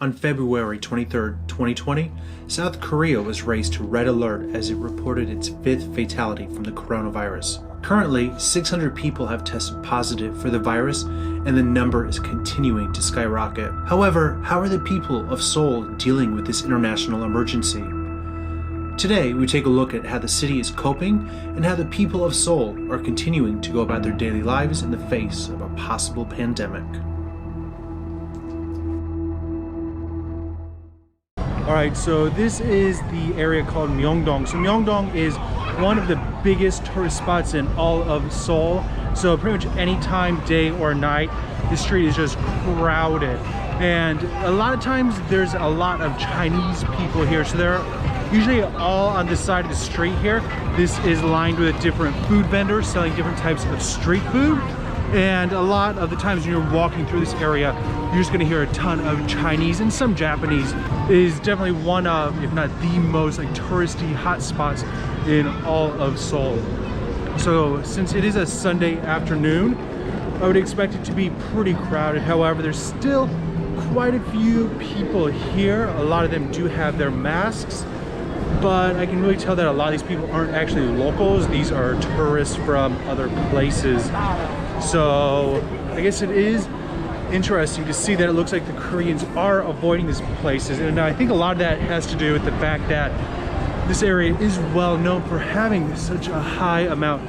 On February 23, 2020, South Korea was raised to red alert as it reported its 5th fatality from the coronavirus. Currently, 600 people have tested positive for the virus, and the number is continuing to skyrocket. However, how are the people of Seoul dealing with this international emergency? Today, we take a look at how the city is coping and how the people of Seoul are continuing to go about their daily lives in the face of a possible pandemic. Alright, so this is the area called Myeongdong. So Myeongdong is one of the biggest tourist spots in all of Seoul. So pretty much any time, day or night, the street is just crowded. And a lot of times there's a lot of Chinese people here. So they're usually all on this side of the street here. This is lined with different food vendors selling different types of street food. And a lot of the times when you're walking through this area, you're just gonna hear a ton of Chinese and some Japanese. It is definitely one of, if not the most touristy hot spots in all of Seoul. So since it is a Sunday afternoon, I would expect it to be pretty crowded. However, there's still quite a few people here. A lot of them do have their masks, but I can really tell that a lot of these people aren't actually locals. These are tourists from other places. So I guess it is interesting to see that it looks like the Koreans are avoiding these places, and I think a lot of that has to do with the fact that this area is well known for having such a high amount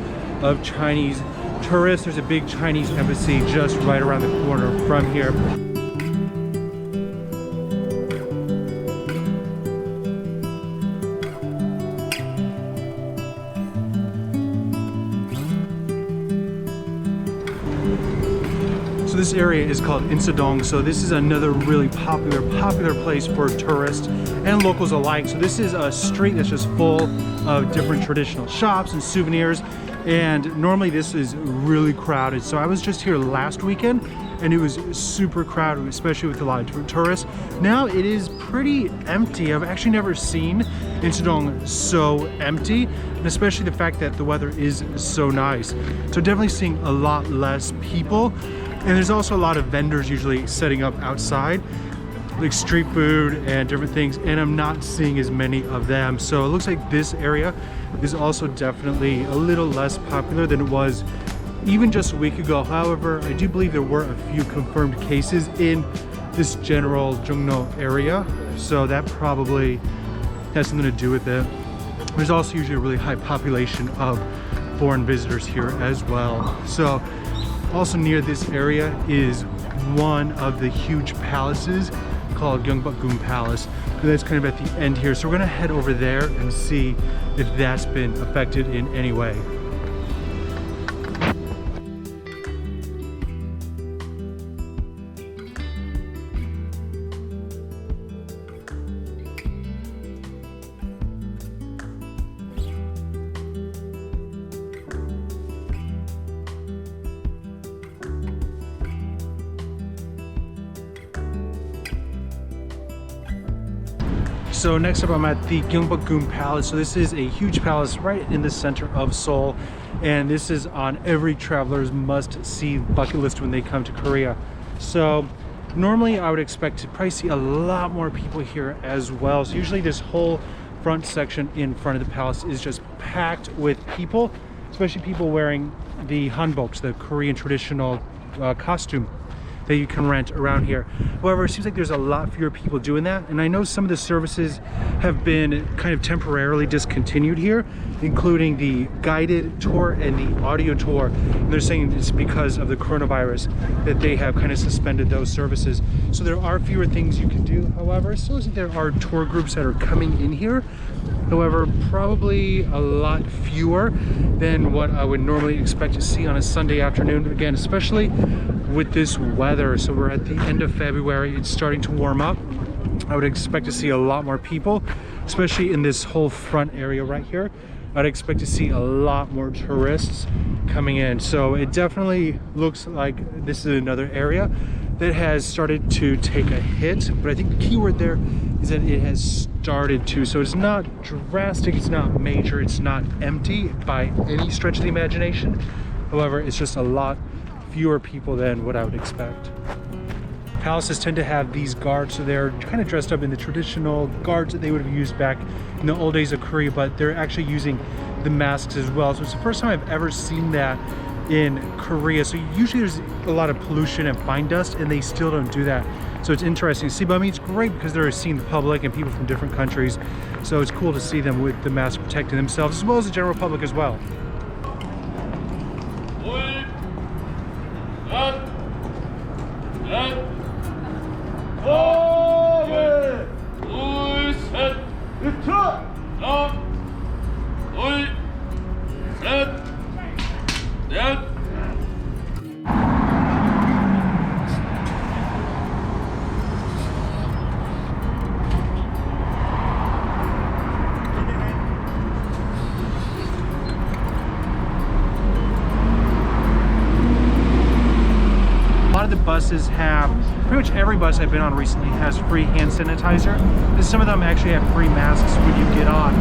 of Chinese tourists. There's a big Chinese embassy just right around the corner from here. So this area is called Insadong. So this is another really popular place for tourists and locals alike. So this is a street that's just full of different traditional shops and souvenirs. And normally this is really crowded. So I was just here last weekend and it was super crowded, especially with a lot of different tourists. Now it is pretty empty. I've actually never seen Insadong so empty, and especially the fact that the weather is so nice. So definitely seeing a lot less people. And there's also a lot of vendors usually setting up outside, like street food and different things, and I'm not seeing as many of them. So it looks like this area is also definitely a little less popular than it was even just a week ago. However, I do believe there were a few confirmed cases in this general Jungno area, so that probably has something to do with it. There's also usually a really high population of foreign visitors here as well. So also near this area is one of the huge palaces called Gyeonbuk Palace. And that's kind of at the end here. So we're gonna head over there and see if that's been affected in any way. So next up, I'm at the Gyeongbuk Palace. So this is a huge palace right in the center of Seoul, and this is on every traveler's must-see bucket list when they come to Korea. So normally I would expect to probably see a lot more people here as well. So usually this whole front section in front of the palace is just packed with people, especially people wearing the hanboks, the Korean traditional costume that you can rent around here. However, it seems like there's a lot fewer people doing that, and I know some of the services have been kind of temporarily discontinued here, including the guided tour and the audio tour. And they're saying it's because of the coronavirus that they have kind of suspended those services. So there are fewer things you can do. However, it still isn't there are tour groups that are coming in here. However, probably a lot fewer than what I would normally expect to see on a Sunday afternoon. Again, especially with this weather. So we're at the end of February, it's starting to warm up. I would expect to see a lot more people, especially in this whole front area right here. I'd expect to see a lot more tourists coming in. So it definitely looks like this is another area that has started to take a hit, but I think the key word there is that it has started to. So it's not drastic, it's not major, it's not empty by any stretch of the imagination. However, it's just a lot fewer people than what I would expect. palaces tend to have these guards, so they're kind of dressed up in the traditional guards that they would have used back in the old days of Korea, but they're actually using the masks as well. So it's the first time I've ever seen that in Korea. So usually there's a lot of pollution and fine dust, and they still don't do that. So it's interesting to see, but I mean, it's great because they're seeing the public and people from different countries. So it's cool to see them with the mask protecting themselves as well as the general public as well. Buses have, pretty much every bus I've been on recently has free hand sanitizer, and some of them actually have free masks when you get on.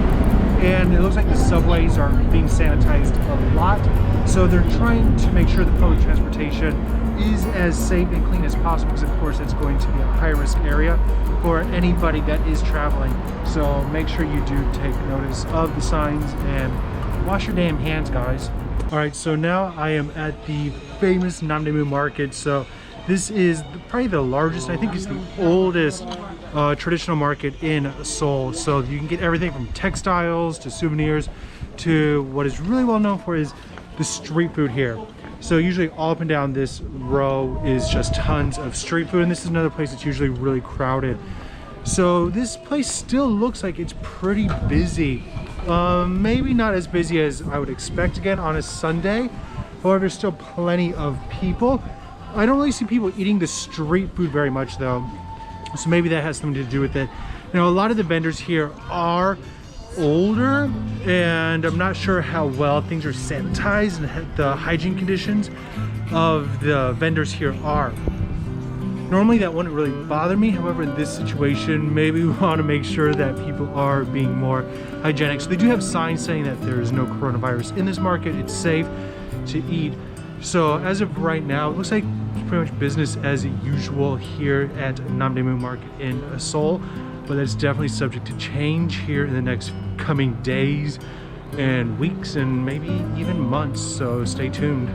And it looks like the subways are being sanitized a lot, so they're trying to make sure the public transportation is as safe and clean as possible, because of course it's going to be a high-risk area for anybody that is traveling. So make sure you do take notice of the signs and wash your damn hands, guys. All right, so now I am at the famous Namdaemun Market. So this is probably the largest, I think it's the oldest traditional market in Seoul. So you can get everything from textiles to souvenirs to what is really well known for is the street food here. So usually all up and down this row is just tons of street food, and this is another place that's usually really crowded. So this place still looks like it's pretty busy. Maybe not as busy as I would expect again on a Sunday. However, there's still plenty of people. I don't really see people eating the street food very much though, so maybe that has something to do with it. Now, a lot of the vendors here are older, and I'm not sure how well things are sanitized and the hygiene conditions of the vendors here are. Normally that wouldn't really bother me, however in this situation maybe we want to make sure that people are being more hygienic. So they do have signs saying that there is no coronavirus in this market, it's safe to eat. So as of right now, it looks like it's pretty much business as usual here at Namdaemun Market in Seoul, but that's definitely subject to change here in the next coming days and weeks and maybe even months, so stay tuned.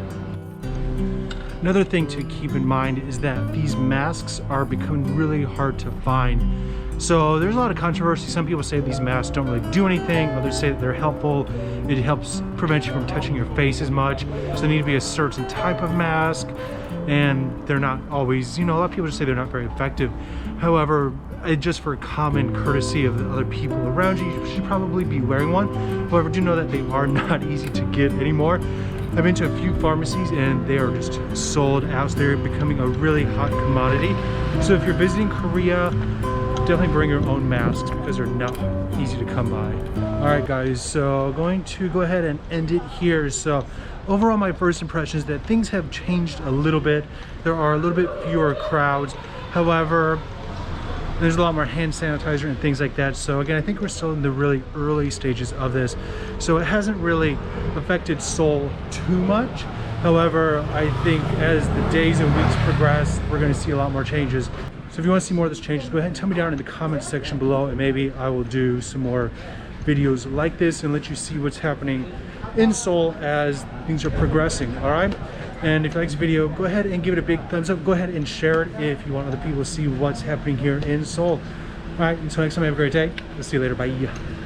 Another thing to keep in mind is that these masks are becoming really hard to find. So there's a lot of controversy. Some people say these masks don't really do anything, others say that they're helpful. It helps prevent you from touching your face as much. So they need to be a certain type of mask, and they're not always, you know, a lot of people just say they're not very effective. However, just for common courtesy of the other people around you, you should probably be wearing one. However, do know that they are not easy to get anymore. I've been to a few pharmacies and they are just sold out. So they're becoming a really hot commodity. So if you're visiting Korea, definitely bring your own masks because they're not easy to come by. All right guys, so going to go ahead and end it here. So overall, my first impression is that things have changed a little bit. There are a little bit fewer crowds. However, there's a lot more hand sanitizer and things like that. So again, I think we're still in the really early stages of this. So it hasn't really affected Seoul too much. However, I think as the days and weeks progress, we're going to see a lot more changes. So if you want to see more of those changes, go ahead and tell me down in the comments section below, and maybe I will do some more videos like this and let you see what's happening in Seoul as things are progressing. All right. And if you like this video, go ahead and give it a big thumbs up. Go ahead and share it if you want other people to see what's happening here in Seoul. All right, until next time, have a great day. I'll see you later. Bye.